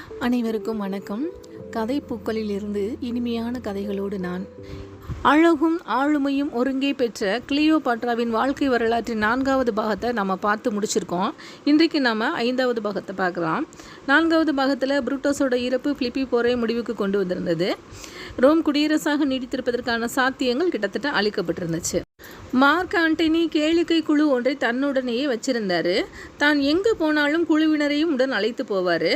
அனைவருக்கும் வணக்கம். கதை பூக்களிலிருந்து இனிமையான கதைகளோடு நான். அழகும் ஆளுமையும் ஒருங்கே பெற்ற கிளியோபாட்ராவின் வாழ்க்கை வரலாற்றின் 4வது பாகத்தை நம்ம பார்த்து முடிச்சிருக்கோம். இன்றைக்கு நம்ம 5வது பாகத்தை பார்க்கலாம். 4வது பாகத்தில் புரூட்டஸோட இறப்பு பிலிப்பி போரை முடிவுக்கு கொண்டு வந்திருந்தது. ரோம் குடியரசாக நீடித்திருப்பதற்கான சாத்தியங்கள் கிட்டத்தட்ட அளிக்கப்பட்டிருந்துச்சு. மார்க் ஆண்டனி கேளிக்கை குழு ஒன்றை தன்னுடனேயே வச்சிருந்தாரு. தான் எங்கே போனாலும் குழுவினரையும் உடன் அழைத்து போவார்.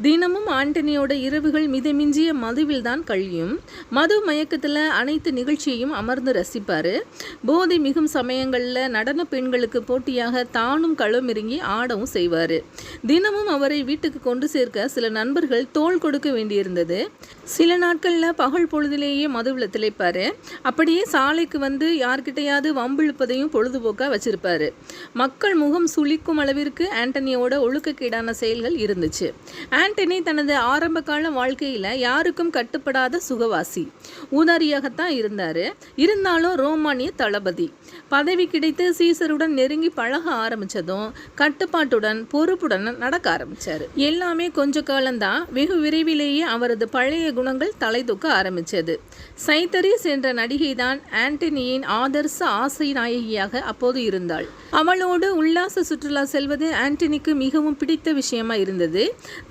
தினமும் ஆண்டனியோட இரவுகள் மிதமிஞ்சிய மதுவில் தான் கழியும். மது மயக்கத்தில் அனைத்து நிகழ்ச்சியையும் அமர்ந்து ரசிப்பார். போதை மிகும் சமயங்களில் நடன பெண்களுக்கு போட்டியாக தானும் களமிறங்கி ஆடவும் செய்வார். தினமும் அவரை வீட்டுக்கு கொண்டு சேர்க்க சில நண்பர்கள் தோள் கொடுக்க வேண்டியிருந்தது. சில நாட்களில் பகல் பொழுதிலேயே மதுவில் திளைப்பார். அப்படியே சாலைக்கு வந்து யார்கிட்டையாவது வம்பிழுப்பதையும் பொழுதுபோக்காக வச்சிருப்பார். மக்கள் முகம் சுளிக்கும் அளவிற்கு ஆண்டனியோட ஒழுக்கக்கேடான செயல்கள் இருந்துச்சு. ஆண்டனி தனது ஆரம்ப கால வாழ்க்கையில் யாருக்கும் கட்டுப்படாத சுகவாசி, ஊதாரியாகத்தான் இருந்தார். இருந்தாலும் ரோமானிய தளபதி. பதவி கிடைத்து சீசருடன் நெருங்கி பழக ஆரம்பித்ததும் கட்டுப்பாட்டுடன் பொறுப்புடன் நடக்க ஆரம்பித்தார். எல்லாமே கொஞ்ச காலம்தான். வெகு விரைவிலேயே அவரது பழைய குணங்கள் தலை தூக்க ஆரம்பித்தது. சைத்தரிஸ் என்ற நடிகை தான் ஆண்டனியின் ஆதர்ச ஆசை நாயகியாக அப்போது இருந்தாள். அவளோடு உல்லாச சுற்றுலா செல்வது ஆண்டனிக்கு மிகவும் பிடித்த விஷயமா இருந்தது.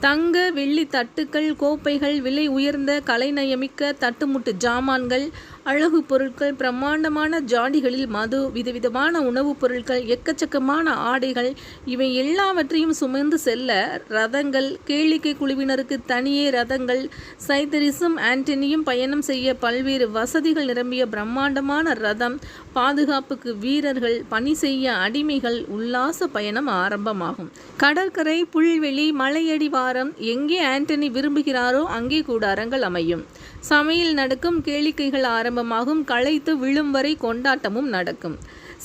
தங்க வெள்ளி தட்டுக்கள், கோப்பைகள், விலை உயர்ந்த கலைநயமிக்க தட்டுமுட்டு ஜாமான்கள், அழகு பொருட்கள், பிரம்மாண்டமான ஜாடிகளில் மது, விதவிதமான உணவுப் பொருட்கள், எக்கச்சக்கமான ஆடைகள், இவை எல்லாவற்றையும் சுமந்து செல்ல ரதங்கள், கேளிக்கை குழுவினருக்கு தனியே ரதங்கள், சைத்தரிஸும் ஆண்டனியும் பயணம் செய்ய பல்வேறு வசதிகள் நிரம்பிய பிரம்மாண்டமான ரதம், பாதுகாப்புக்கு வீரர்கள், பணி செய்ய அடிமைகள், உல்லாச பயணம் ஆரம்பமாகும். கடற்கரை, புல்வெளி, மலையடிவாரம், எங்கே ஆண்டனி விரும்புகிறாரோ அங்கே கூடாரங்கள் அமையும். சமையல் நடக்கும், கேளிக்கைகள் ஆரம்பமாகும், களைத்து விழும் வரை கொண்டாட்டமும் நடக்கும்.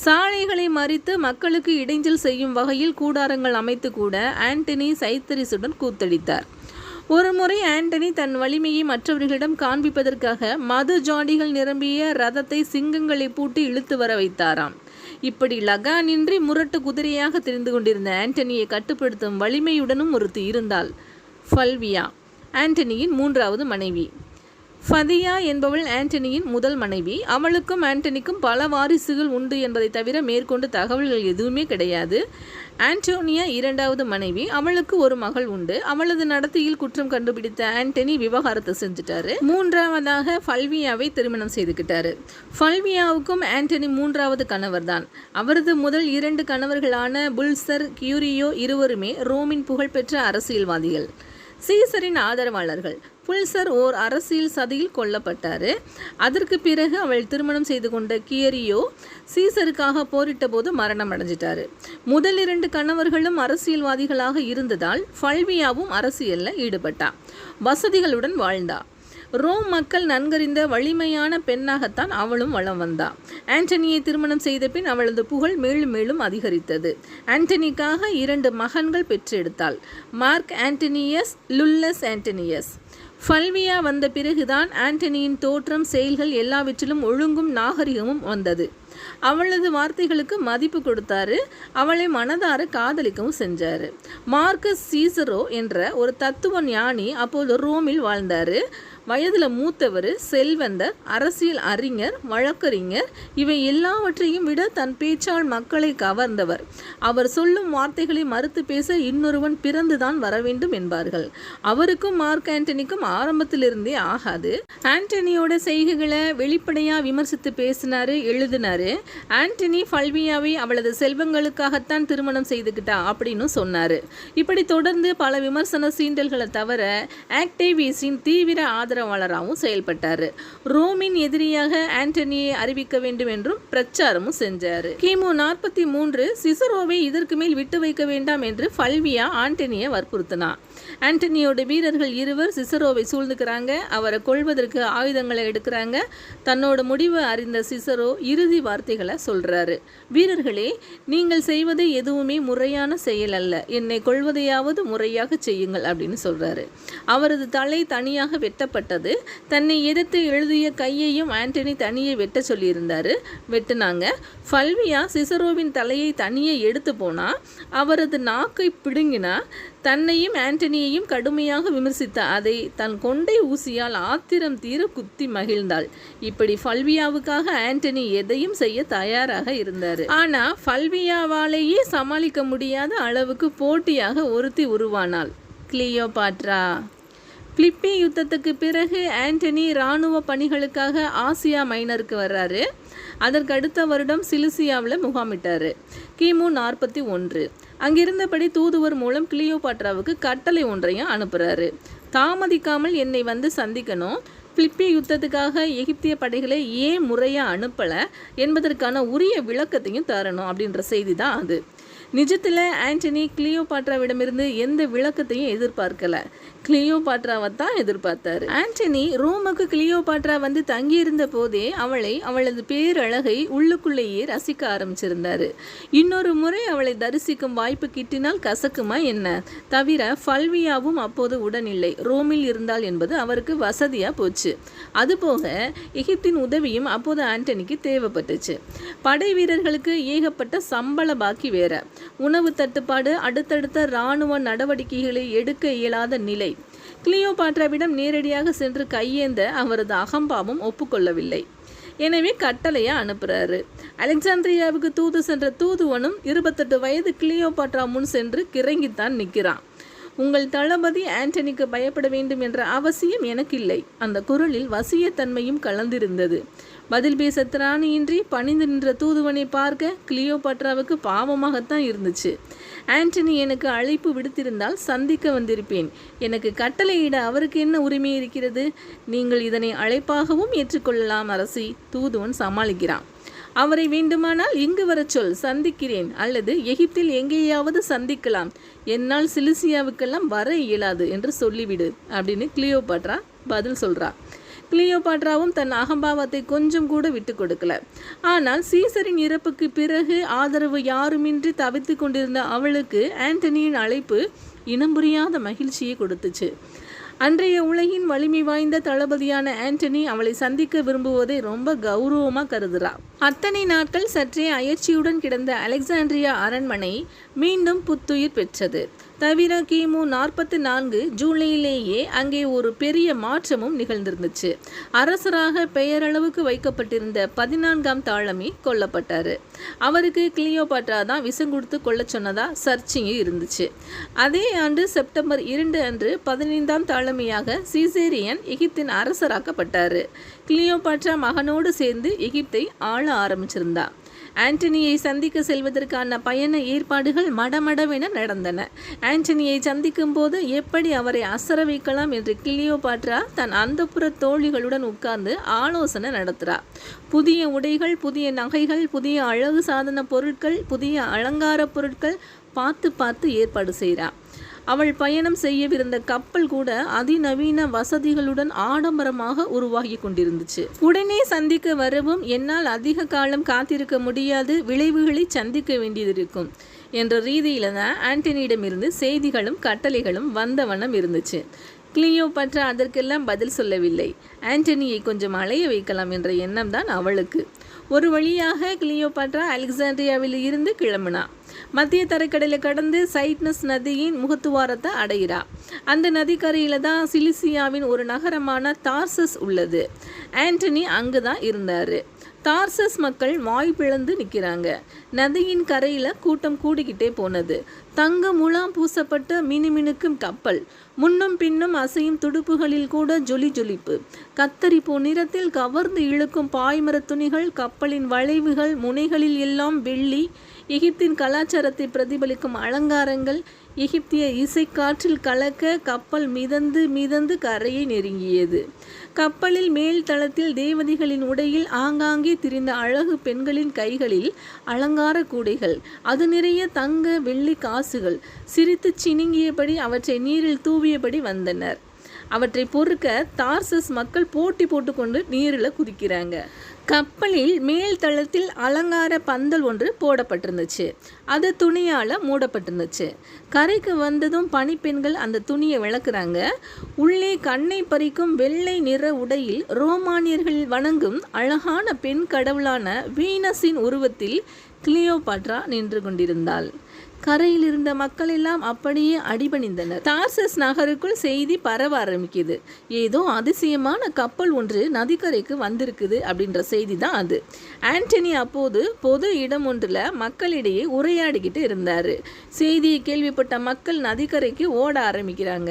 சாலைகளை மறித்து மக்களுக்கு இடைஞ்சல் செய்யும் வகையில் கூடாரங்கள் அமைத்து கூட ஆண்டனி சைத்தரிஸுடன் கூத்தடித்தார். ஒரு முறை ஆண்டனி தன் வலிமையை மற்றவர்களிடம் காண்பிப்பதற்காக மது ஜாடிகள் நிரம்பிய ரதத்தை சிங்கங்களை பூட்டி இழுத்து வர வைத்தாராம். இப்படி லகானின்றி முரட்டு குதிரையாக தெரிந்து கொண்டிருந்த ஆண்டனியை கட்டுப்படுத்தும் வலிமையுடனும் ஒருத்தி இருந்தாள். ஃபல்வியா, ஆண்டனியின் 3வது மனைவி. ஃபதியா என்பவள் ஆண்டனியின் முதல் மனைவி. அவளுக்கும் ஆண்டனிக்கும் பல வாரிசுகள் உண்டு என்பதை தவிர மேற்கொண்டு தகவல்கள் எதுவுமே கிடையாது. ஆண்டோனியா 2வது மனைவி. அவளுக்கு ஒரு மகள் உண்டு. அவளது நடத்தையில் குற்றம் கண்டுபிடித்த ஆண்டனி விவாகரத்து செஞ்சுட்டாரு. 3வதாக ஃபல்வியாவை திருமணம் செய்துக்கிட்டாரு. ஃபல்வியாவுக்கும் ஆண்டனி 3வது கணவர் தான். அவரது முதல் 2 கணவர்களான புல்சர், கியூரியோ இருவருமே ரோமின் புகழ்பெற்ற அரசியல்வாதிகள், சீசரின் ஆதரவாளர்கள். புல்சர் ஓர் அரசியல் சதியில் கொல்லப்பட்டார். அதற்கு பிறகு அவள் திருமணம் செய்து கொண்ட கியூரியோ சீசருக்காக போரிட்ட போது மரணம் அடைஞ்சிட்டாரு. முதல் 2 கணவர்களும் அரசியல்வாதிகளாக இருந்ததால் ஃபல்வியாவும் அரசியலில் ஈடுபட்டா. வசதிகளுடன் வாழ்ந்தா. ரோம் மக்கள் நன்கறிந்த வலிமையான பெண்ணாகத்தான் அவளும் வளம் வந்தா. ஆண்டனியை திருமணம் செய்த பின் அவளது புகழ் மேலும் மேலும் அதிகரித்தது. ஆண்டனிக்காக 2 மகன்கள் பெற்றெடுத்தாள். மார்க் ஆண்டனியஸ், லுல்லஸ் ஆண்டனியஸ். ஃபல்வியா வந்த பிறகுதான் ஆண்டனியின் தோற்றம், செயல்கள் எல்லாவற்றிலும் ஒழுங்கும் நாகரிகமும் வந்தது. அவளது வார்த்தைகளுக்கு மதிப்பு கொடுத்தாரு. அவளை மனதார காதலிக்கவும் செஞ்சார். மார்க்கஸ் சீசரோ என்ற ஒரு தத்துவ ஞானி அப்போது ரோமில் வாழ்ந்தார். வயதில் மூத்தவர், செல்வந்தர், அரசியல் அறிஞர், வழக்கறிஞர், இவை எல்லாவற்றையும் விட தன் பேச்சால் மக்களை கவர்ந்தவர். அவர் சொல்லும் வார்த்தைகளை மறுத்து பேச இன்னொருவன் பிறந்துதான் வர வேண்டும் என்பார்கள். அவருக்கும் மார்க் ஆண்டனிக்கும் ஆரம்பத்திலிருந்தே ஆகாது. ஆண்டனியோட செய்கைகளை வெளிப்படையாக விமர்சித்து பேசினாரு, எழுதினாரு. ஆண்டனி ஃபல்வியாவை அவளது செல்வங்களுக்காகத்தான் திருமணம் செய்துக்கிட்டா அப்படின்னு சொன்னார். இப்படி தொடர்ந்து பல விமர்சன சீண்டல்களை தவிர ஆக்டேவியஸின் தீவிர ஆதரவாளராகவும் செயல்பட்டார். ரோமின் எதிரியாக ஆண்டனியை அறிவிக்க வேண்டும் என்றும் பிரச்சாரமும் செஞ்சார். கிமு 43 சிசரோவை இதற்கு மேல் விட்டு வைக்க வேண்டாம் என்று ஃபல்வியா ஆண்டனியை வற்புறுத்தினார். ஆண்டனியோட வீரர்கள் 2 சிசரோவை சூழ்ந்துக்கிறாங்க. அவரை கொள்வதற்கு ஆயுதங்களை எடுக்கிறாங்க. தன்னோட முடிவை அறிந்த சிசரோ இறுதி வார்த்தைகளை சொல்றாரு. வீரர்களே, நீங்கள் செய்வது எதுவுமே முறையான செயல் அல்ல. என்னை கொள்வதையாவது முறையாக செய்யுங்கள் அப்படின்னு சொல்றாரு. அவரது தலை தனியாக வெட்டப்பட்டது. தன்னை எதிர்த்து எழுதிய கையையும் ஆண்டனி தனியே வெட்ட சொல்லியிருந்தாரு. வெட்டினாங்க. ஃபல்வியா சிசரோவின் தலையை தனியே எடுத்து போனா. அவரது நாக்கை பிடுங்கினா. தன்னையும் ஆண்டனியையும் கடுமையாக விமர்சித்த அதை தன் கொண்டை ஊசியால் ஆத்திரம் தீர குத்தி மகிழ்ந்தாள். இப்படி ஃபல்வியாவுக்காக ஆண்டனி எதையும் செய்ய தயாராக இருந்தார். ஆனால் ஃபல்வியாவாலேயே சமாளிக்க முடியாத அளவுக்கு போட்டியாக ஒருத்தி உருவானாள், கிளியோபாட்ரா. பிலிப்பி யுத்தத்துக்கு பிறகு ஆண்டனி இராணுவ பணிகளுக்காக ஆசியா மைனருக்கு வர்றாரு. அதற்கு அடுத்த வருடம் சிலிசியாவில் முகாமிட்டார். கிமு 41 அங்கிருந்தபடி தூதுவர் மூலம் கிளியோபாட்ராவுக்கு கட்டளை ஒன்றையும் அனுப்புகிறாரு. தாமதிக்காமல் என்னை வந்து சந்திக்கணும், பிலிப்பி யுத்தத்துக்காக எகிப்திய படைகளை ஏன் முறையாக அனுப்பலை என்பதற்கான உரிய விளக்கத்தையும் தரணும் அப்படின்ற செய்தி தான் அது. நிஜத்தில் ஆண்டனி கிளியோபாட்ராவிடமிருந்து எந்த விளக்கத்தையும் எதிர்பார்க்கல, கிளியோபாட்ராவை தான் எதிர்பார்த்தாரு. ஆண்டனி ரோமுக்கு கிளியோபாட்ரா வந்து தங்கியிருந்த போதே அவளது பேரழகை உள்ளுக்குள்ளேயே ரசிக்க ஆரம்பிச்சிருந்தாரு. இன்னொரு முறை அவளை தரிசிக்கும் வாய்ப்பு கிட்டினால் கசக்குமா என்ன? தவிர ஃபல்வியாவும் அப்போது உடனில்லை, ரோமில் இருந்தாள் என்பது அவருக்கு வசதியாக போச்சு. அதுபோக எகிப்தின் உதவியும் அப்போது ஆண்டனிக்கு தேவைப்பட்டுச்சு. படை வீரர்களுக்கு ஏகப்பட்ட சம்பள பாக்கி வேற, உணவு தட்டுப்பாடு, அடுத்தடுத்த இராணுவ நடவடிக்கைகளை எடுக்க இயலாத நிலை. கிளியோபாட்ராவிடம் நேரடியாக சென்று கையேந்த அவரது அகம்பாவம் ஒப்புக்கொள்ளவில்லை. எனவே கட்டளையை அனுப்புகிறாரு. அலெக்சாந்திரியாவுக்கு தூது சென்ற தூதுவனும் 28 வயது கிளியோபாட்ரா முன் சென்று கிறங்கித்தான் நிற்கிறான். உங்கள் தளபதி ஆண்டனிக்கு பயப்பட வேண்டும் என்ற அவசியம் எனக்கு இல்லை. அந்த குரலில் வசியத்தன்மையும் கலந்திருந்தது. பதில் பேச திராணியின்றி பணிந்து நின்ற தூதுவனை பார்க்க கிளியோபாட்ராவுக்கு பாவமாகத்தான் இருந்துச்சு. ஆண்டனி எனக்கு அழைப்பு விடுத்திருந்தால் சந்திக்க வந்திருப்பேன். எனக்கு கட்டளையிட அவருக்கு என்ன உரிமை இருக்கிறது? நீங்கள் இதனை அழைப்பாகவும் ஏற்றுக்கொள்ளலாம் அரசி, தூதுவன் சமாளிக்கிறான். அவரை வேண்டுமானால் இங்கு வர சொல், சந்திக்கிறேன். அல்லது எகிப்தில் எங்கேயாவது சந்திக்கலாம். என்னால் சிலிசியாவுக்கெல்லாம் வர இயலாது என்று சொல்லிவிடு அப்படின்னு கிளியோபாட்ரா பதில் சொல்றா. கிளியோபாட்ராவும் தன் அகம்பாவத்தை கொஞ்சம் கூட விட்டு கொடுக்கல. ஆனால் சீசரின் இறப்புக்கு பிறகு ஆதரவு யாருமின்றி தவித்து கொண்டிருந்த அவளுக்கு ஆண்டனியின் அழைப்பு இனம் புரியாத மகிழ்ச்சியை கொடுத்துச்சு. அன்றைய உலகின் வலிமை வாய்ந்த தளபதியான ஆண்டனி அவளை சந்திக்க விரும்புவதை ரொம்ப கௌரவமாக கருதுறா. அத்தனை நாட்கள் சற்றே அயற்சியுடன் கிடந்த அலெக்சாண்ட்ரியா அரண்மனை மீண்டும் புத்துயிர் பெற்றது. தவிர கிமு 44 ஜூலையிலேயே அங்கே ஒரு பெரிய மாற்றமும் நிகழ்ந்திருந்துச்சு. அரசராக பெயரளவுக்கு வைக்கப்பட்டிருந்த 14ஆம் தாலமி கொல்லப்பட்டார். அவருக்கு கிளியோபாட்ரா தான் விஷம் கொடுத்து கொல்ல சொன்னதா சர்ச்சையும் இருந்துச்சு. அதே ஆண்டு செப்டம்பர் 2 அன்று 15ஆம் தாலமியாக சீசேரியன் எகிப்தின் அரசராக்கப்பட்டார். கிளியோபாட்ரா மகனோடு சேர்ந்து எகிப்தை ஆள ஆரம்பிச்சிருந்தா. ஆண்டனியை சந்திக்க செல்வதற்கான பயண ஏற்பாடுகள் மடமடவென நடந்தன. ஆண்டனியை சந்திக்கும் போது எப்படி அவரை அசர வைக்கலாம் என்று கிளியோபாட்ரா தன் அந்தப்புற தோழிகளுடன் உட்கார்ந்து ஆலோசனை நடத்துகிறார். புதிய உடைகள், புதிய நகைகள், புதிய அழகு சாதன பொருட்கள், புதிய அலங்கார பொருட்கள் பார்த்து ஏற்பாடு செய்கிறார். அவள் பயணம் செய்யவிருந்த கப்பல் கூட அதிநவீன வசதிகளுடன் ஆடம்பரமாக உருவாகி கொண்டிருந்துச்சு. உடனே சந்திக்க வரவும் என்னால் அதிக காலம் காத்திருக்க முடியாது, விளைவுகளை சந்திக்க வேண்டியதிருக்கும் என்ற ரீதியில தான் ஆண்டனியிடமிருந்து செய்திகளும் கட்டளைகளும் வந்த வண்ணம் இருந்துச்சு. கிளியோபாட்ரா அதற்கெல்லாம் பதில் சொல்லவில்லை. ஆண்டனியை கொஞ்சம் அலைய வைக்கலாம் என்ற எண்ணம் தான் அவளுக்கு. ஒரு வழியாக கிளியோபாட்ரா அலெக்சாண்ட்ரியாவில் இருந்து கிளம்பினா. மத்திய தரைக்கடலை கடந்து சைட்னஸ் நதியின் முகத்துவாரத்தை அடைகிறா. அந்த நதிக்கரையில தான் சிலிசியாவின் ஒரு நகரமான தார்சஸ் உள்ளது. ஆண்டனி அங்கு தான் இருந்தார். தார்சஸ் மக்கள் வாய் பிளந்து நிற்கிறாங்க. நதியின் கரையில் கூட்டம் கூடிக்கிட்டே போனது. தங்க முலாம் பூசப்பட்ட மினுமினுக்கும் கப்பல், முன்னும் பின்னும் அசையும் துடுப்புகளில் கூட ஜொலிப்பு. கத்தரிப்பூ நிறத்தில் கவர்ந்து இழுக்கும் பாய்மர துணிகள், கப்பலின் வளைவுகள், முனைகளில் எல்லாம் வெள்ளி, எகிப்தின் கலாச்சாரத்தை பிரதிபலிக்கும் அலங்காரங்கள், எகிப்திய இசைக்காற்றில் கலக்க கப்பல் மிதந்து கரையை நெருங்கியது. கப்பலில் மேல் தளத்தில் தேவதைகளின் உடையில் ஆங்காங்கே திரிந்த அழகு பெண்களின் கைகளில் அலங்கார கூடைகள், அது நிறைய தங்க வெள்ளி காசுகள் சிரித்து சினுங்கியபடி அவற்றை நீரில் தூவியபடி வந்தனர். அவற்றை பொறுக்க தார்சஸ் மக்கள் போட்டி போட்டுக்கொண்டு நீரில் குதிக்கிறாங்க. கப்பலில் மேல் தளத்தில் அலங்கார பந்தல் ஒன்று போடப்பட்டிருந்துச்சு. அது துணியால் மூடப்பட்டிருந்துச்சு. கரைக்கு வந்ததும் பணிப்பெண்கள் அந்த துணியை விளக்குறாங்க. உள்ளே கண்ணை பறிக்கும் வெள்ளை நிற உடையில் ரோமானியர்கள் வணங்கும் அழகான பெண் கடவுளான வீனஸின் உருவத்தில் கிளியோபாட்ரா நின்று கொண்டிருந்தாள். கரையில் இருந்த மக்கள் எல்லாம் அப்படியே அடிபணிந்தனர். தார்சஸ் நகருக்குள் செய்தி பரவ ஆரம்பிக்குது. ஏதோ அதிசயமான கப்பல் ஒன்று நதிக்கரைக்கு வந்திருக்குது அப்படின்ற செய்தி தான் அது. ஆண்டனி அப்போது பொது இடம் ஒன்றில் மக்களிடையே உரையாடிக்கிட்டு இருந்தார். செய்தியை கேள்விப்பட்ட மக்கள் நதிக்கரைக்கு ஓட ஆரம்பிக்கிறாங்க.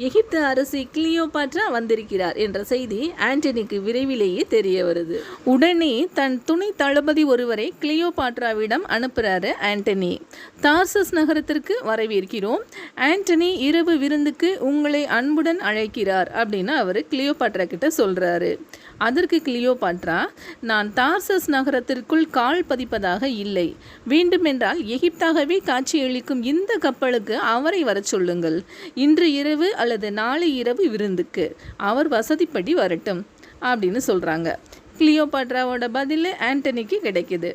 எகிப்து அரசி கிளியோபாட்ரா வந்திருக்கிறார் என்ற செய்தி ஆண்டனிக்கு விரைவிலேயே தெரிய வருது. உடனே தன் துணை தளபதி ஒருவரை கிளியோபாட்ராவிடம் அனுப்புகிறாரு ஆண்டனி. தார்சஸ் நகரத்திற்கு வரவேற்கிறோம். ஆண்டனி இரவு விருந்துக்கு உங்களை அன்புடன் அழைக்கிறார் அப்படின்னு அவர் கிளியோபாட்ரா கிட்ட சொல்கிறாரு. அதற்கு கிளியோபாட்ரா, நான் தார்சஸ் நகரத்திற்குள் கால் பதிப்பதாக இல்லை. வேண்டுமென்றால் எகிப்தாகவே காட்சியளிக்கும் இந்த கப்பலுக்கு அவரை வர சொல்லுங்கள். இன்று இரவு அல்லது நாளை இரவு விருந்துக்கு அவர் வசதிப்படி வரட்டும் அப்படின்னு சொல்கிறாங்க. கிளியோபாட்ராவோட பதில் ஆண்டனிக்கு கிடைக்குது.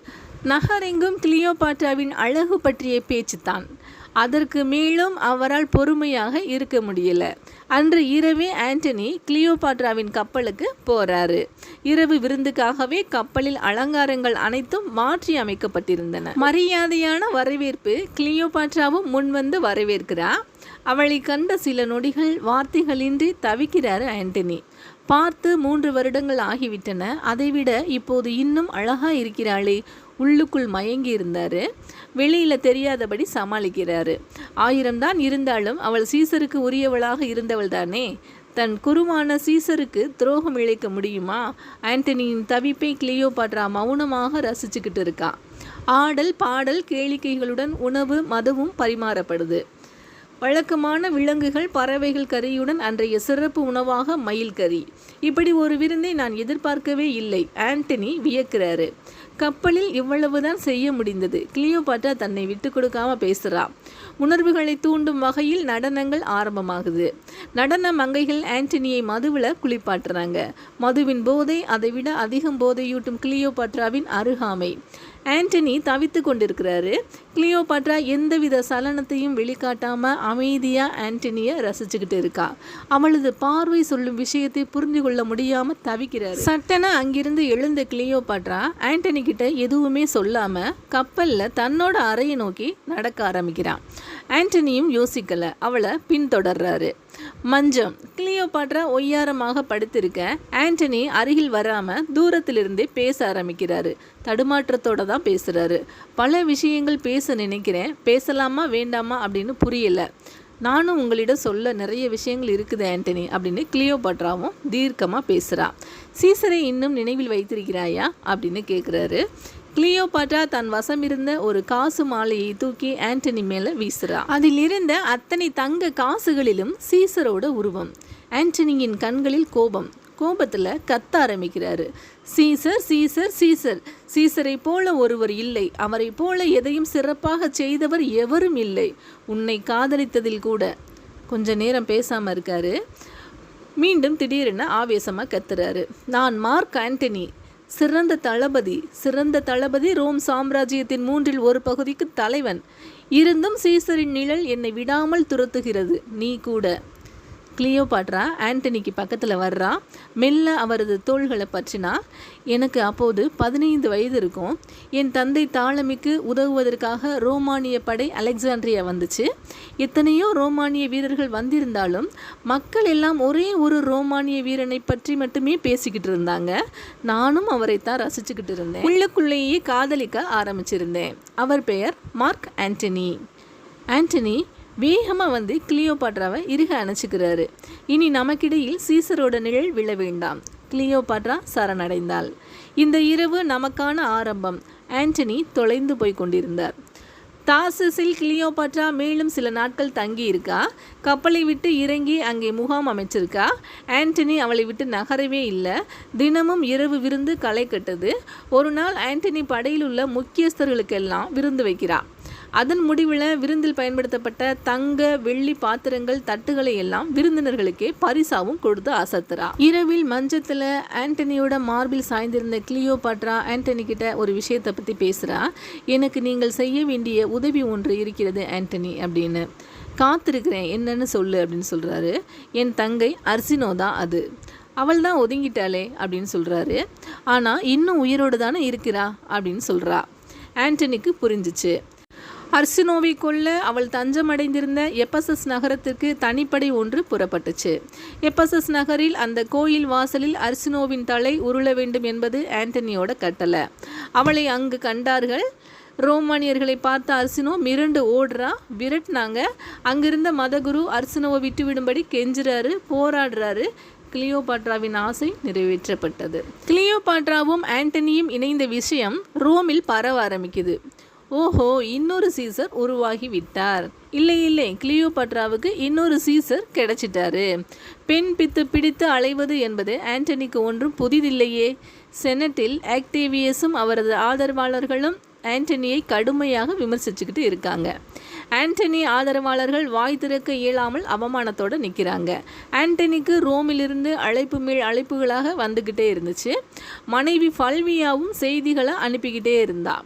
நகரெங்கும் கிளியோபாட்ராவின் அழகு பற்றிய பேச்சு தான். அதற்கு மேலும் அவரால் பொறுமையாக இருக்க முடியல. அன்று இரவே ஆண்டனி கிளியோபாட்ராவின் கப்பலுக்கு போறாரு. இரவு விருந்துக்காகவே கப்பலில் அலங்காரங்கள் அனைத்தும் மாற்றி அமைக்கப்பட்டிருந்தன. மரியாதையான வரவேற்பு. கிளியோபாட்ராவும் முன்வந்து வரவேற்கிறார். அவளை கண்ட சில நொடிகள் வார்த்தைகளின்றி தவிக்கிறாரு ஆண்டனி. பார்த்து 3 வருடங்கள் ஆகிவிட்டன. அதைவிட இப்போது இன்னும் அழகா இருக்கிறாளே. உள்ளுக்குள் மயங்கி இருந்தார். வெளியில் தெரியாதபடி சமாளிக்கிறாரு. 1000 தான் இருந்தாலும் அவள் சீசருக்கு உரியவளாக இருந்தவள் தானே. தன் குருவான சீசருக்கு துரோகம் இழைக்க முடியுமா? ஆண்டனியின் தவிப்பை கிளியோபாட்ரா மௌனமாக ரசிச்சுக்கிட்டு இருக்கா. ஆடல் பாடல் கேளிக்கைகளுடன் உணவு மதுவும் பரிமாறப்படுது. வழக்கமான விலங்குகள் பறவைகள் கறியுடன் அன்றைய சிறப்பு உணவாக மயில் கறி. இப்படி ஒரு விருந்தை நான் எதிர்பார்க்கவே இல்லை. ஆண்டனி வியக்கிறாரு. கப்பலில் இவ்வளவுதான் செய்ய முடிந்தது. கிளியோபாட்ரா தன்னை விட்டு கொடுக்காம பேசுகிறா. உணர்வுகளை தூண்டும் வகையில் நடனங்கள் ஆரம்பமாகுது. நடன மங்கைகள் ஆண்டனியை மதுவில் குளிப்பாட்டுறாங்க. மதுவின் போதை அதைவிட அதிகம் போதையூட்டும் கிளியோபாட்ராவின் அருகாமை. ஆண்டனி தவித்து கொண்டிருக்கிறாரு. கிளியோபாட்ரா எந்தவித சலனத்தையும் வெளிக்காட்டாம அமைதியாக ஆண்டனியை ரசிச்சுக்கிட்டு இருக்கா. அவளது பார்வை சொல்லும் விஷயத்தை புரிந்து கொள்ள முடியாமல் தவிக்கிறாரு. சட்டென அங்கிருந்து எழுந்த கிளியோபாட்ரா ஆண்டனி கிட்ட எதுவுமே சொல்லாமல் கப்பலில் தன்னோட அறையை நோக்கி நடக்க ஆரம்பிக்கிறான். ஆண்டனியும் யோசிக்கல. அவளை பின்தொடர்றாரு. மஞ்சம். கிளியோபாட்ரா ஒய்யாரமாக படுத்திருக்க ஆண்டனி அருகில் வராமல் தூரத்திலிருந்தே பேச ஆரம்பிக்கிறாரு. தடுமாற்றத்தோட தான் பேசுகிறாரு. பல விஷயங்கள் பேச நினைக்கிறேன். பேசலாமா வேண்டாமா அப்படின்னு புரியல. நானும் உங்களிடம் சொல்ல நிறைய விஷயங்கள் இருக்குது ஆண்டனி அப்படின்னு கிளியோபாட்ராவும் தீர்க்கமாக பேசுகிறா. சீசரை இன்னும் நினைவில் வைத்திருக்கிறாயா அப்படின்னு கேட்குறாரு. கிளியோபாட்ரா தன் வசம் இருந்த ஒரு காசு மாலையை தூக்கி ஆண்டனி மேலே வீசுறா. அதில் இருந்த அத்தனை தங்க காசுகளிலும் சீசரோட உருவம். ஆண்டனியின் கண்களில் கோபம். கோபத்தில் கத்த ஆரம்பிக்கிறாரு. Caesar Caesar Caesar. சீசரை போல ஒருவர் இல்லை. அவரை போல எதையும் சிறப்பாக செய்தவர் எவரும் இல்லை. உன்னை காதலித்ததில் கூட. கொஞ்ச நேரம் பேசாமல் இருக்காரு. மீண்டும் திடீரென ஆவேசமாக கத்துறாரு. நான் மார்க் ஆண்டனி, சிறந்த தளபதி, ரோம் சாம்ராஜ்யத்தின் 1/3 பகுதிக்கு தலைவன். இருந்தும் சீசரின் நிழல் என்னை விடாமல் துரத்துகிறது. நீ கூட. கிளியோபாட்ரா ஆண்டனிக்கு பக்கத்தில் வர்றா. மெல்ல அவரது தோள்களை பற்றினா. எனக்கு அப்போது 15 வயது இருக்கும். என் தந்தை தாளமிக்கு உதவுவதற்காக ரோமானிய படை அலெக்சாண்ட்ரியா வந்துச்சு. எத்தனையோ ரோமானிய வீரர்கள் வந்திருந்தாலும் மக்கள் எல்லாம் ஒரே ஒரு ரோமானிய வீரனை பற்றி மட்டுமே பேசிக்கிட்டு இருந்தாங்க. நானும் அவரைத்தான் ரசிச்சுக்கிட்டு இருந்தேன். உள்ளுக்குள்ளேயே காதலிக்க ஆரம்பிச்சிருந்தேன். அவர் பெயர் மார்க் ஆண்டனி. ஆண்டனி வேகமாக வந்து கிளியோபாட்ராவை இறுக அணைச்சிக்கிறாரு. இனி நமக்கிடையில் சீசரோட நிழல் விழ வேண்டாம். கிளியோபாட்ரா சரணடைந்தாள். இந்த இரவு நமக்கான ஆரம்பம். ஆண்டனி தொலைந்து போய் கொண்டிருந்தார். தார்சஸில் கிளியோபாட்ரா மேலும் சில நாட்கள் தங்கி இருக்கா. கப்பலை விட்டு இறங்கி அங்கே முகாம் அமைச்சிருக்கா. ஆண்டனி அவளை விட்டு நகரவே இல்லை. தினமும் இரவு விருந்து களை கட்டுது. ஒரு நாள் ஆண்டனி படையில் உள்ள முக்கியஸ்தர்களுக்கெல்லாம் விருந்து வைக்கிறா. அதன் முடிவில் விருந்தில் பயன்படுத்தப்பட்ட தங்க வெள்ளி பாத்திரங்கள் தட்டுகளை எல்லாம் விருந்தினர்களுக்கே பரிசாவும் கொடுத்து அசத்துறா. இரவில் மஞ்சத்தில் ஆண்டனியோட மார்பில் சாய்ந்திருந்த கிளியோபாட்ரா ஆண்டனி கிட்ட ஒரு விஷயத்தை பற்றி பேசுகிறா. எனக்கு நீங்கள் செய்ய வேண்டிய உதவி ஒன்று இருக்கிறது ஆண்டனி அப்படின்னு. காத்திருக்கிறேன், என்னன்னு சொல்லு அப்படின்னு சொல்கிறாரு. என் தங்கை அர்சினோ தான் அது. அவள் தான் ஒதுங்கிட்டாளே அப்படின்னு சொல்கிறாரு. ஆனால் இன்னும் உயிரோடு தானே இருக்கிறா அப்படின்னு சொல்கிறா. ஆண்டனிக்கு புரிஞ்சிச்சு. அர்சினோவை கொல்ல அவள் தஞ்சமடைந்திருந்த எப்பசஸ் நகரத்திற்கு தனிப்படை ஒன்று புறப்பட்டுச்சு. எப்பசஸ் நகரில் அந்த கோயில் வாசலில் அர்சினோவின் தலை உருள வேண்டும் என்பது ஆண்டனியோட கட்டளை. அவளை அங்கு கண்டார்கள். ரோமானியர்களை பார்த்த அர்சினோ மிரண்டு ஓடுறா. விரட்டினாங்க. அங்கிருந்த மதகுரு அர்சினோவை விட்டுவிடும்படி கெஞ்சுறாரு, போராடுறாரு. கிளியோபாட்ராவின் ஆசை நிறைவேற்றப்பட்டது. கிளியோபாட்ராவும் ஆண்டனியும் இணைந்த விஷயம் ரோமில் பரவ ஆரம்பிக்குது. ஓஹோ, இன்னொரு சீசர் உருவாகி விட்டார். இல்லை, கிளியோபாட்ராவுக்கு இன்னொரு சீசர் கிடைச்சிட்டாரு. பெண் பித்து பிடித்து அலைவது என்பது ஆண்டனிக்கு ஒன்றும் புதிதில்லையே. செனட்டில் ஆக்டேவியஸும் அவரது ஆதரவாளர்களும் ஆண்டனியை கடுமையாக விமர்சிச்சுக்கிட்டு இருக்காங்க. ஆண்டனி ஆதரவாளர்கள் வாய் திறக்க இயலாமல் அவமானத்தோடு நிற்கிறாங்க. ஆண்டனிக்கு ரோமிலிருந்து அழைப்பு மேல் அழைப்புகளாக வந்துக்கிட்டே இருந்துச்சு. மனைவி ஃபல்வியாவும் செய்திகளை அனுப்பிக்கிட்டே இருந்தா.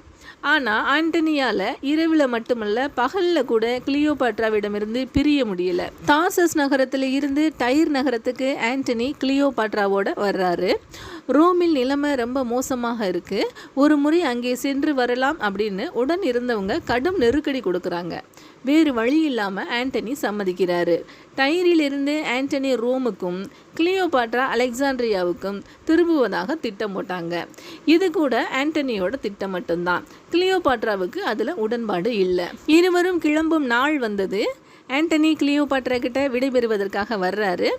ஆனால் ஆண்டனியால் இரவில் மட்டுமல்ல பகலில் கூட கிளியோபாட்ராவிடமிருந்து பிரிய முடியல. தார்சஸ் நகரத்தில் இருந்து டைர் நகரத்துக்கு ஆண்டனி கிளியோபாட்ராவோட வர்றாரு. ரோமில் நிலைமை ரொம்ப மோசமாக இருக்குது. ஒரு முறை அங்கே சென்று வரலாம் அப்படின்னு உடன் இருந்தவங்க கடும் நெருக்கடி கொடுக்குறாங்க. வேறு வழி இல்லாமல் ஆண்டனி சம்மதிக்கிறாரு. டைரிலிருந்து ஆண்டனி ரோமுக்கும் கிளியோபாட்ரா அலெக்சாண்ட்ரியாவுக்கும் திரும்புவதாக திட்டம் போட்டாங்க. இது கூட ஆண்டனியோட திட்டம் மட்டும்தான். கிளியோபாட்ராவுக்கு அதில் உடன்பாடு இல்லை. இருவரும் கிளம்பும் நாள் வந்தது. ஆண்டனி கிளியோபாட்ரா கிட்ட விடைபெறுவதற்காக வர்றாரு.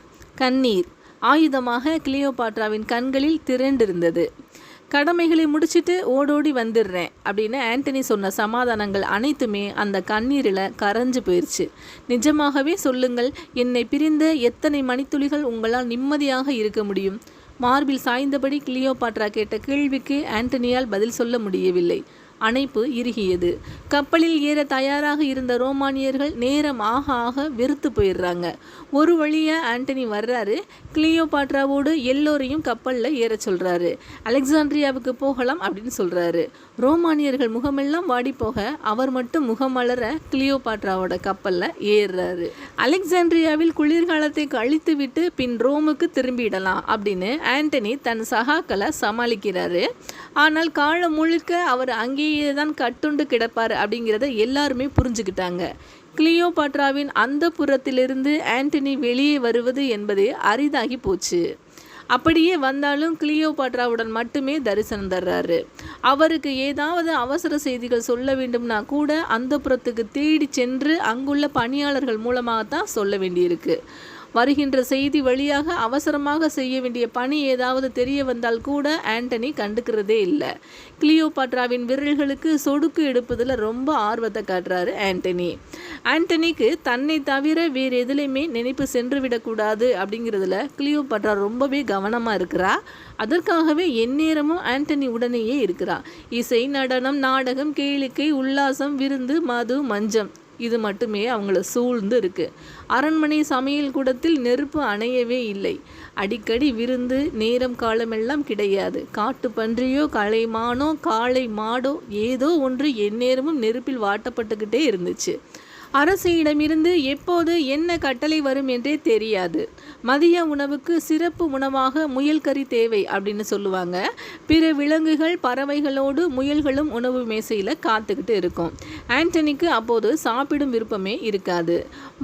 கண்ணீர் ஆயுதமாக கிளியோபாட்ராவின் கண்களில் திரண்டிருந்தது. கடமைகளை முடிச்சுட்டு ஓடோடி வந்துடுறேன் அப்படின்னு ஆண்டனி சொன்ன சமாதானங்கள் அனைத்துமே அந்த கண்ணீரில் கரைஞ்சு போயிடுச்சு. நிஜமாகவே சொல்லுங்கள், என்னை பிரிந்த எத்தனை மணித்துளிகள் உங்களால் நிம்மதியாக இருக்க முடியும்? மார்பில் சாய்ந்தபடி கிளியோபாட்ரா கேட்ட கேள்விக்கு ஆண்டனியால் பதில் சொல்ல முடியவில்லை. அணைப்பு இறுகியது. கப்பலில் ஏற தயாராக இருந்த ரோமானியர்கள் நேரம் ஆக ஆக வெறுத்து போயிடுறாங்க. ஒரு வழியாக ஆண்டனி வர்றாரு. கிளியோபாட்ராவோடு எல்லோரையும் கப்பலில் ஏற சொல்கிறாரு. அலெக்சாண்ட்ரியாவுக்கு போகலாம் அப்படின்னு சொல்கிறாரு. ரோமானியர்கள் முகமெல்லாம் வாடி போக அவர் மட்டும் முகமலர கிளியோபாட்ராவோட கப்பலில் ஏறுறாரு. அலெக்சாண்ட்ரியாவில் குளிர்காலத்தை கழித்து விட்டு பின் ரோமுக்கு திரும்பிடலாம் அப்படின்னு ஆண்டனி தன் சகாக்களை சமாளிக்கிறாரு. ஆனால் காலம் முழுக்க அவர் அங்கேயே தான் கட்டுண்டு கிடப்பார் அப்படிங்கிறத எல்லாருமே புரிஞ்சுக்கிட்டாங்க. கிளியோபாட்ராவின் அந்த புறத்திலிருந்து ஆண்டனி வெளியே வருவது என்பதே அரிதாகி போச்சு. அப்படியே வந்தாலும் கிளியோபாட்ராவுடன் மட்டுமே தரிசனம் தர்றாரு. அவருக்கு ஏதாவது அவசர செய்திகள் சொல்ல வேண்டும்னா கூட அந்த புறத்துக்கு தேடி சென்று அங்குள்ள பணியாளர்கள் மூலமாகத்தான் சொல்ல வேண்டியிருக்கு. வருகின்ற செய்தி வழியாக அவசரமாக செய்ய வேண்டிய பணி ஏதாவது தெரிய வந்தால் கூட ஆண்டனி கண்டுக்கிறதே இல்லை. கிளியோபாட்ராவின் விரல்களுக்கு சொடுக்கு எடுப்பதில் ரொம்ப ஆர்வத்தை காட்டுறாரு ஆண்டனிக்கு தன்னை தவிர வேறு எதுலையுமே நினைப்பு சென்று விடக்கூடாது அப்படிங்கிறதுல கிளியோபாட்ரா ரொம்பவே கவனமாக இருக்கிறா. அதற்காகவே எந்நேரமும் ஆண்டனி உடனேயே இருக்கிறா. இசை, நடனம், நாடகம், கேளிக்கை, உல்லாசம், விருந்து, மது, மஞ்சம் இது மட்டுமே அவங்கள சூழ்ந்து இருக்கு. அரண்மனை சமையல் கூடத்தில் நெருப்பு அணையவே இல்லை. அடிக்கடி விருந்து, நேரம் காலமெல்லாம் கிடையாது. காட்டு பன்றியோ கலைமானோ காளை மாடோ ஏதோ ஒன்று எந்நேரமும் நெருப்பில் வாட்டப்பட்டுக்கிட்டே இருந்துச்சு. அரசியிடமிருந்து எப்போது என்ன கட்டளை வரும் என்றே தெரியாது. மதிய உணவுக்கு சிறப்பு உணவாக முயல் கறி தேவை அப்படின்னு சொல்லுவாங்க. பிற விலங்குகள், பறவைகளோடு முயல்களும் உணவு மேசையில் காத்துக்கிட்டு இருக்கும். ஆண்டனிக்கு அப்போது சாப்பிடும் விருப்பமே இருக்காது.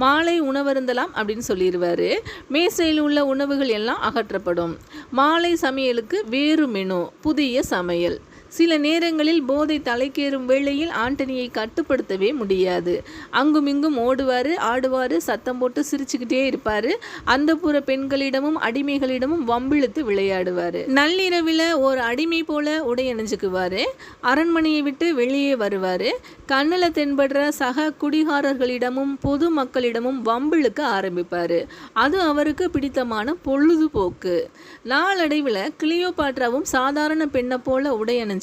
மாலை உணவருந்தலாம் அப்படின்னு சொல்லிடுவார். மேசையில் உள்ள உணவுகள் எல்லாம் அகற்றப்படும். மாலை சமையலுக்கு வேறு மெனு, புதிய சமையல். சில நேரங்களில் போதை தலைக்கேறும் வேளையில் ஆண்டனியை கட்டுப்படுத்தவே முடியாது. அங்குமிங்கும் ஓடுவார், ஆடுவார், சத்தம் போட்டு சிரிச்சுக்கிட்டே இருப்பார். அந்த புற பெண்களிடமும் அடிமைகளிடமும் வம்பிழுத்து விளையாடுவார். நள்ளிரவில் ஒரு அடிமை போல உடையணிஞ்சுக்குவார். அரண்மனையை விட்டு வெளியே வருவார். கண்ணில் தென்படுற சக குடிகாரர்களிடமும் பொது மக்களிடமும் வம்பிழுக்க ஆரம்பிப்பார். அது அவருக்கு பிடித்தமான பொழுதுபோக்கு. நாளடைவில் கிளியோபாட்ராவும் சாதாரண பெண்ணை போல உடையணிஞ்சுக்கிட்டு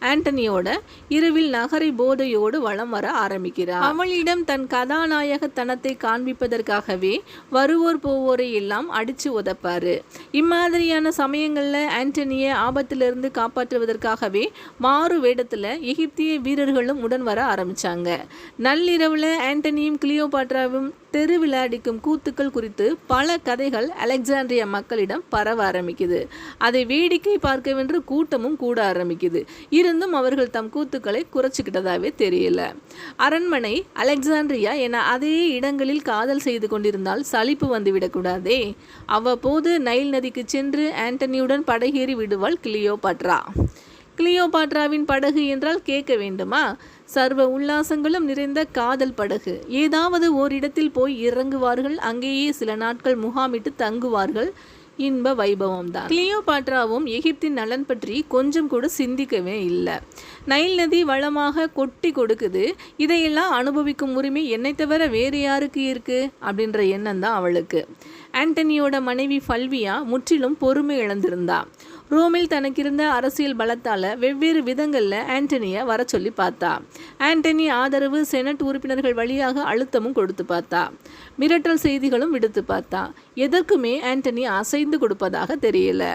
ஆண்டனியோட இரவில் நகரை போதையோடு வலம் வர ஆரம்பிக்கிறார். அவளிடம் தன் கதாநாயகத்தனத்தை காண்பிப்பதற்காகவே வருவோர் போவோரை எல்லாம் அடிச்சு உதப்பாரு. இம்மாதிரியான சமயங்களில் ஆண்டனியை ஆபத்திலிருந்து காப்பாற்றுவதற்காகவே மாறு வேடத்தில் எகிப்திய வீரர்களும் உடன் வர ஆரம்பிச்சாங்க. நள்ளிரவில் ஆண்டனியும் கிளியோபாட்ராவும் தெருவில் அடிக்கும் கூத்துக்கள் குறித்து பல கதைகள் அலெக்சாண்ட்ரியா மக்களிடம் பரவ ஆரம்பிக்குது. அதை வேடிக்கை பார்க்கவென்று கூட்டமும் கூட ஆரம்பிக்குது. இருந்தும் அவர்கள் தம் கூத்துக்களை குறைச்சிக்கிட்டதாவே தெரியல. அரண்மனை, அலெக்சாண்ட்ரியா என அதே இடங்களில் காதல் செய்து கொண்டிருந்தால் சலிப்பு வந்துவிடக்கூடாதே. அவ்வப்போது நைல் நதிக்கு சென்று ஆண்டனியுடன் படகேறி விடுவாள் கிளியோபாட்ரா. கிளியோபாட்ராவின் படகு என்றால் கேட்க வேண்டுமா? சர்வ உல்லாசங்களும் நிறைந்த காதல் படகு. ஏதாவது ஓரிடத்தில் போய் இறங்குவார்கள். அங்கேயே சில நாட்கள் முகாமிட்டு தங்குவார்கள். இன்ப வைபவம் தான். கிளியோபாட்ராவும் எகிப்தின் நலன் பற்றி கொஞ்சம் கூட சிந்திக்கவே இல்லை. நைல் நதி வளமாக கொட்டி கொடுக்குது. இதையெல்லாம் அனுபவிக்கும் உரிமை என்னை தவிர வேறு யாருக்கு இருக்கு அப்படின்ற எண்ணம் தான் அவளுக்கு. ஆண்டனியோட மனைவி ஃபல்வியா முற்றிலும் பொறுமை இழந்திருந்தா. ரோமில் தனக்கிருந்த அரசியல் பலத்தால் வெவ்வேறு விதங்களில் ஆண்டனியை வர சொல்லி பார்த்தா. ஆண்டனி ஆதரவு செனட் உறுப்பினர்கள் வழியாக அழுத்தமும் கொடுத்து பார்த்தா. மிரட்டல் செய்திகளும் விடுத்து பார்த்தா. எதற்குமே ஆண்டனி அசைந்து கொடுப்பதாக தெரியல.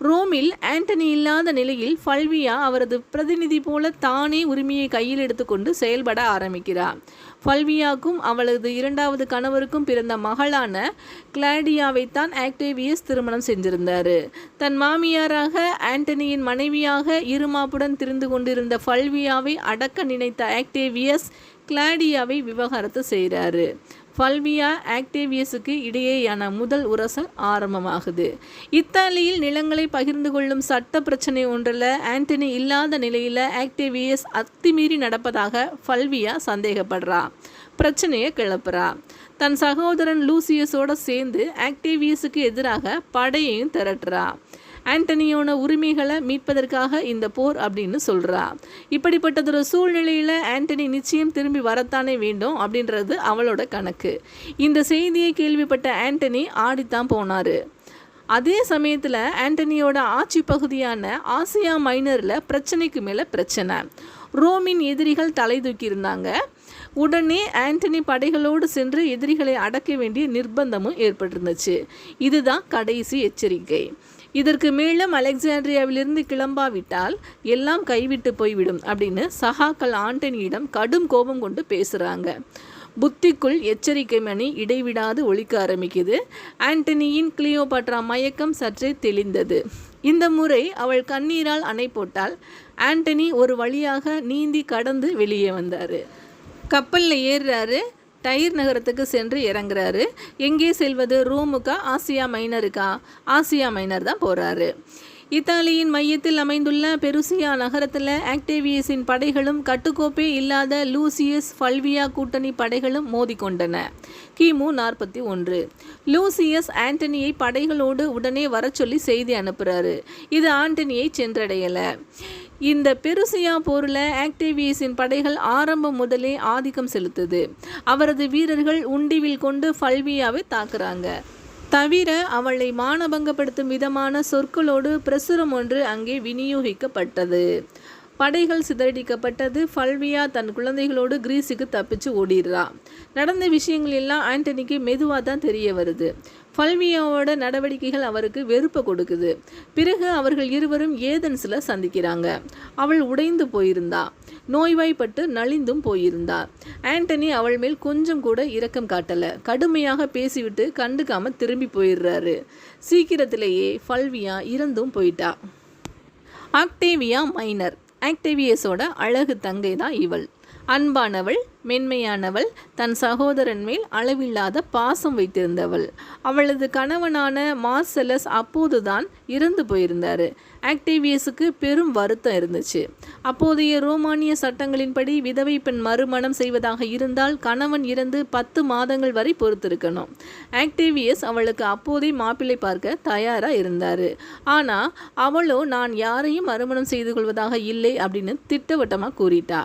ரோமில் ஆண்டனி இல்லாத நிலையில் ஃபல்வியா அவரது பிரதிநிதி போல தானே உரிமையை கையில் எடுத்துக்கொண்டு செயல்பட ஆரம்பிக்கிறார். ஃபல்வியாவுக்கும் அவளது இரண்டாவது கணவருக்கும் பிறந்த மகளான கிளாடியாவைத்தான் ஆக்டேவியஸ் திருமணம் செஞ்சிருந்தார். தன் மாமியாராக ஆண்டனியின் மனைவியாக இருமாப்புடன் திரிந்து கொண்டிருந்த ஃபல்வியாவை அடக்க நினைத்த ஆக்டேவியஸ் கிளாடியாவை விவாகரத்து செய்கிறாரு. ஃபல்வியா ஆக்டேவியஸுக்கு இடையேயான முதல் உரசல் ஆரம்பமாகுது. இத்தாலியில் நிலங்களை பகிர்ந்து கொள்ளும் சட்ட பிரச்சனை ஒன்றில் ஆண்டனி இல்லாத நிலையில் ஆக்டேவியஸ் அத்துமீறி நடப்பதாக ஃபல்வியா சந்தேகப்படுறா. பிரச்சனையை கிளப்புறா. தன் சகோதரன் லூசியஸோடு சேர்ந்து ஆக்டேவியஸுக்கு எதிராக படையையும் திரட்டுறா. ஆண்டனியோட உரிமைகளை மீட்பதற்காக இந்த போர் அப்படின்னு சொல்கிறா. இப்படிப்பட்டதொரு சூழ்நிலையில் ஆண்டனி நிச்சயம் திரும்பி வரத்தானே வேண்டும் அப்படின்றது அவளோட கணக்கு. இந்த செய்தியை கேள்விப்பட்ட ஆண்டனி ஆடித்தான் போனார். அதே சமயத்தில் ஆண்டனியோட ஆட்சி பகுதியான ஆசியா மைனரில் பிரச்சனைக்கு மேலே பிரச்சனை. ரோமின் எதிரிகள் தலை தூக்கியிருந்தாங்க. உடனே ஆண்டனி படைகளோடு சென்று எதிரிகளை அடக்க வேண்டிய நிர்பந்தமும் ஏற்பட்டிருந்துச்சு. இதுதான் கடைசி எச்சரிக்கை. இதற்கு மேலும் அலெக்சாண்ட்ரியாவிலிருந்து கிளம்பாவிட்டால் எல்லாம் கைவிட்டு போய்விடும் அப்படின்னு சகாக்கள் ஆண்டனியிடம் கடும் கோபம் கொண்டு பேசுகிறாங்க. புத்திக்குள் எச்சரிக்கை மணி இடைவிடாது ஒலிக்க ஆரம்பிக்குது. ஆண்டனியின் கிளியோபாட்ரா மயக்கம் சற்றே தெளிந்தது. இந்த முறை அவள் கண்ணீரால் அணை போட்டால் ஆண்டனி ஒரு வழியாக நீந்தி கடந்து வெளியே வந்தார். கப்பலில் ஏறுறாரு. டைர் நகரத்துக்கு சென்று இறங்குறாரு. எங்கே செல்வது? ரோமுக்கா ஆசியா மைனருக்கா? ஆசியா மைனர் தான் போகிறாரு. இத்தாலியின் மையத்தில் அமைந்துள்ள பெருசியா நகரத்தில் ஆக்டேவியஸின் படைகளும் கட்டுக்கோப்பே இல்லாத லூசியஸ் ஃபல்வியா கூட்டணி படைகளும் மோதிக்கொண்டன. கிமு 41. லூசியஸ் ஆண்டனியை படைகளோடு உடனே வர சொல்லி செய்தி அனுப்புகிறாரு. இது ஆண்டனியை சென்றடையலை. இந்த பெருசியா போரில் ஆக்டேவியஸின் படைகள் ஆரம்பம் முதலே ஆதிக்கம் செலுத்துது. அவரது வீரர்கள் உண்டிவில் கொண்டு ஃபல்வியாவை தாக்குறாங்க. தவிர அவளை மானபங்கப்படுத்தும் விதமான சொற்களோடு பிரசுரம் ஒன்று அங்கே விநியோகிக்கப்பட்டது. படைகள் சிதறடிக்கப்பட்டது. ஃபல்வியா தன் குழந்தைகளோடு கிரீஸுக்கு தப்பிச்சு ஓடிடுறா. நடந்த விஷயங்கள் எல்லாம் ஆண்டனிக்கு மெதுவாக தான் தெரிய வருது. ஃபல்வியாவோட நடவடிக்கைகள் அவருக்கு வெறுப்பை கொடுக்குது. பிறகு அவர்கள் இருவரும் ஏதென்ஸில் சந்திக்கிறாங்க. அவள் உடைந்து போயிருந்தா. நோய்வாய்ப்பட்டு நலிந்தும் போயிருந்தா. ஆண்டனி அவள் மேல் கொஞ்சம் கூட இரக்கம் காட்டலை. கடுமையாக பேசிவிட்டு கண்டுக்காம திரும்பி போயிடுறாரு. சீக்கிரத்திலேயே ஃபல்வியா இறந்தும் போயிட்டா. ஆக்டேவியா மைனர் ஆக்டேவியஸோட அழகு தங்கை தான் இவள். அன்பானவள், மென்மையானவள், தன் சகோதரன் மேல் அளவில்லாத பாசம் வைத்திருந்தவள். அவளது கணவனான மார்செலஸ் அப்போதுதான் இறந்து போயிருந்தார். ஆக்டேவியஸுக்கு பெரும் வருத்தம் இருந்துச்சு. அப்போதைய ரோமானிய சட்டங்களின்படி விதவை பெண் மறுமணம் செய்வதாக இருந்தால் கணவன் இறந்து 10 மாதங்கள் வரை பொறுத்திருக்கணும். ஆக்டேவியஸ் அவளுக்கு அப்போதே மாப்பிள்ளை பார்க்க தயாராக இருந்தார். ஆனால் அவளோ நான் யாரையும் மறுமணம் செய்து கொள்வதாக இல்லை அப்படின்னு திட்டவட்டமாக கூறிட்டா.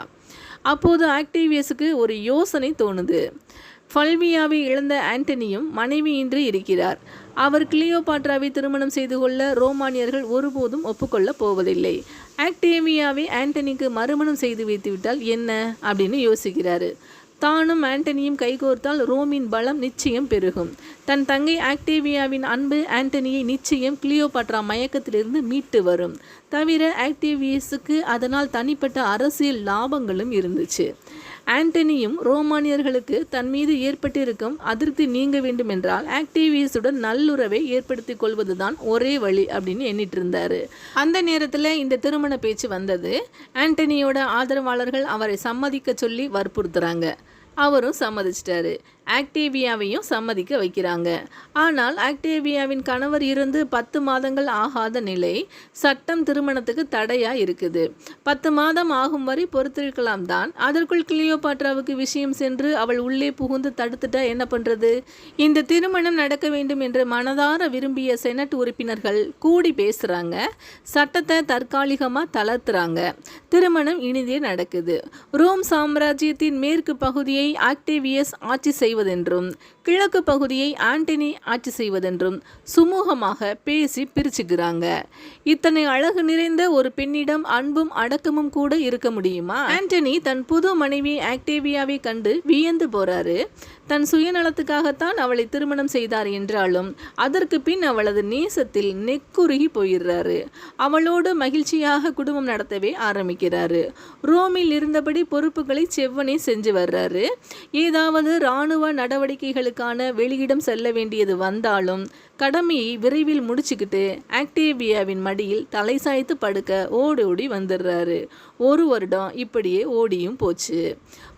அப்போது ஆக்டேவியஸுக்கு ஒரு யோசனை தோணுது. ஃபல்வியாவை இழந்த ஆண்டனியும் மனைவியின்றி இருக்கிறார். அவர் கிளியோபாட்ராவை திருமணம் செய்து கொள்ள ரோமானியர்கள் ஒருபோதும் ஒப்புக்கொள்ளப் போவதில்லை. ஆக்டேவியாவை ஆண்டனிக்கு மறுமணம் செய்து வைத்துவிட்டால் என்ன அப்படின்னு யோசிக்கிறாரு. தானும் ஆண்டனியும் கைகோர்த்தால் ரோமின் பலம் நிச்சயம் பெருகும். தன் தங்கை ஆக்டேவியாவின் அன்பு ஆண்டனியை நிச்சயம் கிளியோபாட்ரா மயக்கத்திலிருந்து மீட்டு வரும். தவிர ஆக்டேவியஸுக்கு அதனால் தனிப்பட்ட அரசியல் லாபங்களும் இருந்துச்சு. ஆண்டனியும் ரோமானியர்களுக்கு தன் மீது ஏற்பட்டிருக்கும் அதிருப்தி நீங்க வேண்டும் என்றால் ஆக்டேவியஸுடன் நல்லுறவை ஏற்படுத்திக் கொள்வதுதான் ஒரே வழி அப்படின்னு எண்ணிட்டு இருந்தாரு. அந்த நேரத்தில் இந்த திருமண பேச்சு வந்தது. ஆண்டனியோட ஆதரவாளர்கள் அவரை சம்மதிக்க சொல்லி வற்புறுத்துறாங்க. அவரும் சம்மதிச்சிட்டாரு. ஆக்டேவியாவையும் சம்மதிக்க வைக்கிறாங்க. ஆனால் ஆக்டேவியாவின் கணவர் இருந்து 10 மாதங்கள் ஆகாத நிலை. சட்டம் திருமணத்துக்கு தடையாக இருக்குது. 10 மாதம் ஆகும் வரை பொறுத்திருக்கலாம் தான். அதற்குள் கிளியோபாட்ராவுக்கு விஷயம் சென்று அவள் உள்ளே புகுந்து தடுத்துட்டா என்ன பண்ணுறது? இந்த திருமணம் நடக்க வேண்டும் என்று மனதார விரும்பிய செனட் உறுப்பினர்கள் கூடி பேசுகிறாங்க. சட்டத்தை தற்காலிகமாக தளர்த்துறாங்க. திருமணம் இனிதே நடக்குது. ரோம் சாம்ராஜ்யத்தின் மேற்கு பகுதியை ஆக்டேவியஸ் ஆட்சி செய்வதென்றும் கிழக்கு பகுதியை ஆண்டனி ஆட்சி செய்வதென்றும் சுமூகமாக பேசி பிரிச்சுக்கிறாங்க. இத்தனை அழகு நிறைந்த ஒரு பெண்ணிடம் அன்பும் அடக்கமும் கூட இருக்க முடியுமா? ஆண்டனி தன் புது மனைவி ஆக்டேவியாவை கண்டு வியந்து போறாரு. தன் சுயநலத்துக்காகத்தான் அவளை திருமணம் செய்தார் என்றாலும் அதற்கு பின் அவளது நேசத்தில் நெக்குருகி போயிடுறாரு. அவளோடு மகிழ்ச்சியாக குடும்பம் நடத்தவே ஆரம்பிக்கிறாரு. ரோமில் இருந்தபடி பொறுப்புகளை செவ்வனே செஞ்சு வர்றாரு. ஏதாவது இராணுவ நடவடிக்கைகளுக்கான வெளியிடம் செல்ல வேண்டியது வந்தாலும் கடமையை விரைவில் முடிச்சுக்கிட்டு ஆக்டேவியாவின் மடியில் தலை சாய்த்து படுக்க ஓடி வந்துடுறாரு. 1 வருடம் இப்படியே ஓடியும் போச்சு.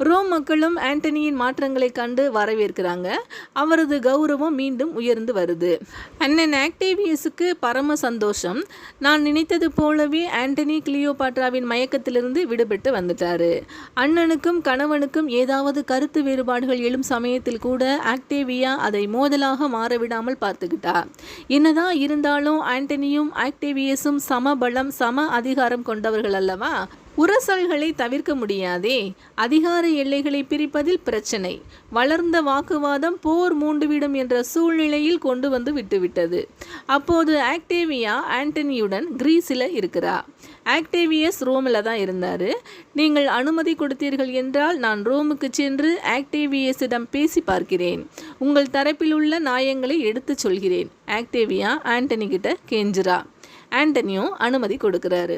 ரோம் மக்களும் ஆண்டனியின் மாற்றங்களை கண்டு வரவேற்கிறாங்க. அவரது கௌரவம் மீண்டும் உயர்ந்து வருது. அண்ணன் ஆக்டேவியஸுக்கு பரம சந்தோஷம். நான் நினைத்தது போலவே ஆண்டனி கிளியோபாட்ராவின் மயக்கத்திலிருந்து விடுபட்டு வந்துட்டாரு. அண்ணனுக்கும் கணவனுக்கும் ஏதாவது கருத்து வேறுபாடுகள் எழும் சமயத்தில் கூட ஆக்டேவியா அதை மோதலாக மாறவிடாமல் பார்த்துக்கிட்டார். என்னதான் இருந்தாலும் ஆண்டனியும் ஆக்டேவியஸும் சம பலம் சம அதிகாரம் கொண்டவர்கள் அல்லவா? உரசல்களை தவிர்க்க முடியாதே. அதிகார எல்லைகளை பிரிப்பதில் பிரச்சனை. வளர்ந்த வாக்குவாதம் போர் மூண்டுவிடும் என்ற சூழ்நிலையில் கொண்டு வந்து விட்டுவிட்டது. அப்போது ஆக்டேவியா ஆண்டனியுடன் கிரீஸில் இருக்கிறார். ஆக்டேவியஸ் ரோமில் தான் இருந்தார். நீங்கள் அனுமதி கொடுத்தீர்கள் என்றால் நான் ரோமுக்கு சென்று ஆக்டேவியஸிடம் பேசி பார்க்கிறேன். உங்கள் தரப்பில் உள்ள நியாயங்களை எடுத்து சொல்கிறேன். ஆக்டேவியா ஆண்டனி கிட்ட கெஞ்சுறா. ஆண்டனியும் அனுமதி கொடுக்குறாரு.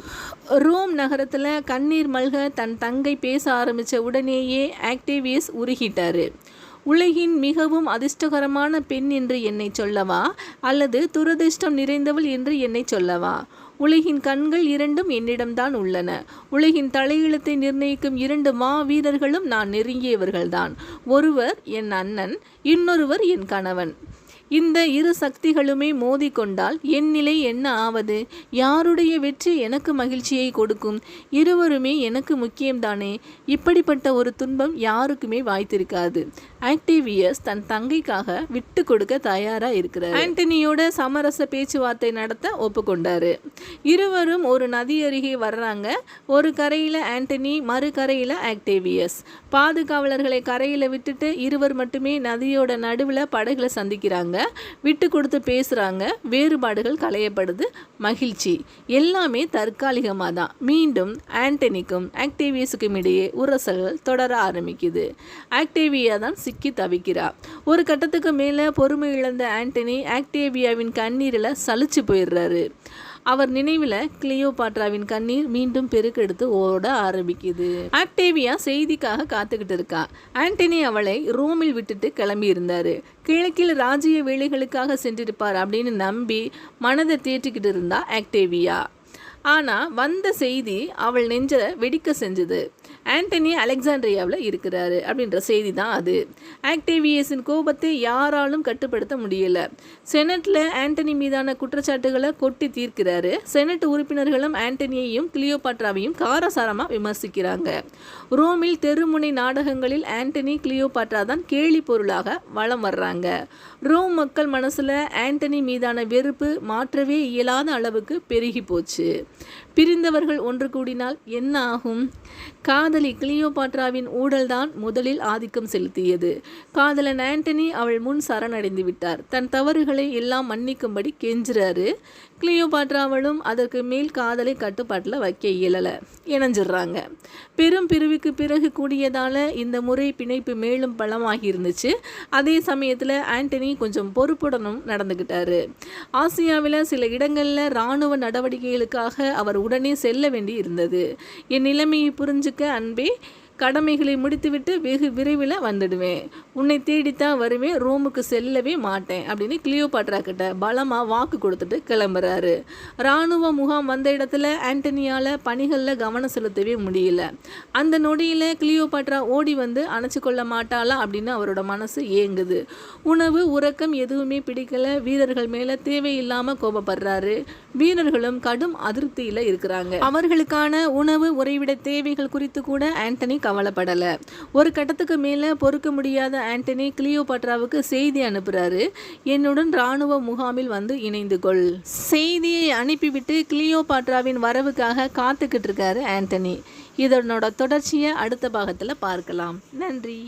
ரோம் நகரத்தில் கண்ணீர் மல்க தன் தங்கை பேச ஆரம்பித்த உடனேயே ஆக்டேவியஸ் உருகிட்டாரு. உலகின் மிகவும் அதிர்ஷ்டகரமான பெண் என்று என்னை சொல்லவா அல்லது துரதிர்ஷ்டம் நிறைந்தவள் என்று என்னை சொல்லவா? உலகின் கண்கள் 2ம் என்னிடம்தான் உள்ளன. உலகின் தலையெழுத்தை நிர்ணயிக்கும் 2 மாவீரர்களும் நான் நெருங்கியவர்கள்தான். ஒருவர் என் அண்ணன், இன்னொருவர் என் கணவன். இந்த 2 சக்திகளுமே மோதிக்கொண்டால் என் நிலை என்ன ஆவது? யாருடைய வெற்றி எனக்கு மகிழ்ச்சியை கொடுக்கும்? இருவருமே எனக்கு முக்கியம்தானே. இப்படிப்பட்ட ஒரு துன்பம் யாருக்குமே வாய்த்திருக்காது. ஆக்டேவியஸ் தன் தங்கைக்காக விட்டு கொடுக்க தயாரா இருக்கிறார். ஆண்டனியோட சமரச பேச்சுவார்த்தை நடத்த ஒப்புக்கொண்டாரு. இருவரும் ஒரு நதி அருகே வர்றாங்க. ஒரு கரையில் ஆண்டனி, மறு கரையில் ஆக்டேவியஸ். பாதுகாவலர்களை கரையில் விட்டுட்டு இருவர் மட்டுமே நதியோட நடுவில் படகுல சந்திக்கிறாங்க. விட்டு கொடுத்து பேசுகிறாங்க. வேறுபாடுகள் களையப்படுது. மகிழ்ச்சி. எல்லாமே தற்காலிகமாக தான். மீண்டும் ஆண்டனிக்கும் ஆக்டேவியஸுக்கும் இடையே உரசல்கள் தொடர ஆரம்பிக்குது. ஆக்டேவியா தான் சிக்கி தவிக்கிறார். ஒரு கட்டத்துக்கு மேலே பொறுமை இழந்த ஆண்டனி ஆக்டேவியாவின் கண்ணீரில் சலிச்சு போயிடுறாரு. அவர் நினைவில் கிளியோபாட்ராவின் கண்ணீர் மீண்டும் பெருக்கெடுத்து ஓட ஆரம்பிக்குது. ஆக்டேவியா செய்திக்காக காத்துக்கிட்டு இருக்கா. ஆண்டனி அவளை ரோமில் விட்டுட்டு கிளம்பி இருந்தாரு. கிழக்கில் ராஜ்ய வேலைகளுக்காக சென்றிருப்பார் அப்படின்னு நம்பி மனதை தேற்றிக்கிட்டு இருந்தா ஆக்டேவியா. ஆனால் வந்த செய்தி அவள் நெஞ்ச வெடிக்க செஞ்சது. ஆண்டனி அலெக்சாண்ட்ரியாவில் இருக்கிறாரு அப்படின்ற செய்தி தான் அது. ஆக்டேவியஸின் கோபத்தை யாராலும் கட்டுப்படுத்த முடியலை. செனட்டில் ஆண்டனி மீதான குற்றச்சாட்டுகளை கொட்டி தீர்க்கிறாரு. செனட் உறுப்பினர்களும் ஆண்டனியையும் கிளியோபாட்ராவையும் காரசாரமாக விமர்சிக்கிறாங்க. ரோமில் தெருமுனை நாடகங்களில் ஆண்டனி, கிளியோபாட்ரா தான் கேலி பொருளாக வலம் வர்றாங்க. ரோம் மக்கள் மனசில் ஆண்டனி மீதான வெறுப்பு மாற்றவே இயலாத அளவுக்கு பெருகி போச்சு. பிரிந்தவர்கள் ஒன்று கூடினால் என்ன ஆகும்? காதலி கிளியோபாட்ராவின் ஊழல்தான் முதலில் ஆதிக்கம் செலுத்தியது. காதலன் ஆண்டனி அவள் முன் சரணடைந்து விட்டார். தன் தவறுகளை எல்லாம் மன்னிக்கும்படி கெஞ்சுறாரு. கிளியோபாட்ராவளும் அதற்கு மேல் காதலை கட்டுப்பாட்டில் வைக்க இயலலை. இணைஞ்சிடுறாங்க. பெரும் பிரிவுக்கு பிறகு கூடியதால் இந்த முறை பிணைப்பு மேலும் பலமாகி இருந்துச்சு. அதே சமயத்தில் ஆண்டனி கொஞ்சம் பொறுப்புடனும் நடந்துக்கிட்டாரு. ஆசியாவில் சில இடங்களில் இராணுவ நடவடிக்கைகளுக்காக அவர் உடனே செல்ல வேண்டி இருந்தது. என் நிலைமையை புரிஞ்சுக்க அன்பே, கடமைகளை முடித்துவிட்டு வெகு விரைவில் வந்துடுவேன், உன்னை தேடித்தான் வருவேன், ரோமுக்கு செல்லவே மாட்டேன் அப்படின்னு கிளியோபாட்ரா கிட்ட பலமாக வாக்கு கொடுத்துட்டு கிளம்புறாரு. இராணுவ முகாம் வந்த இடத்துல ஆண்டனியால் பணிகளில் கவனம் செலுத்தவே முடியல. அந்த நொடியில் கிளியோபாட்ரா ஓடி வந்து அணைச்சு கொள்ள மாட்டாளா அப்படின்னு அவரோட மனசு ஏங்குது. உணவு உறக்கம் எதுவுமே பிடிக்கல. வீரர்கள் மேலே தேவையில்லாமல் கோபப்படுறாரு. வீரர்களும் கடும் அதிருப்தியில் இருக்கிறாங்க. அவர்களுக்கான உணவு உறைவிட தேவைகள் குறித்து கூட ஆண்டனி கவலைப்படலை. ஒரு கட்டத்துக்கு மேலே பொறுக்க முடியாத ஆண்டனி கிளியோபாட்ராவுக்கு செய்தி அனுப்புகிறாரு. என்னுடன் இராணுவ முகாமில் வந்து இணைந்து கொள். செய்தியை அனுப்பிவிட்டு கிளியோபாட்ராவின் வரவுக்காக காத்துக்கிட்டு இருக்காரு ஆண்டனி. இதனோட தொடர்ச்சியை அடுத்த பாகத்தில் பார்க்கலாம். நன்றி.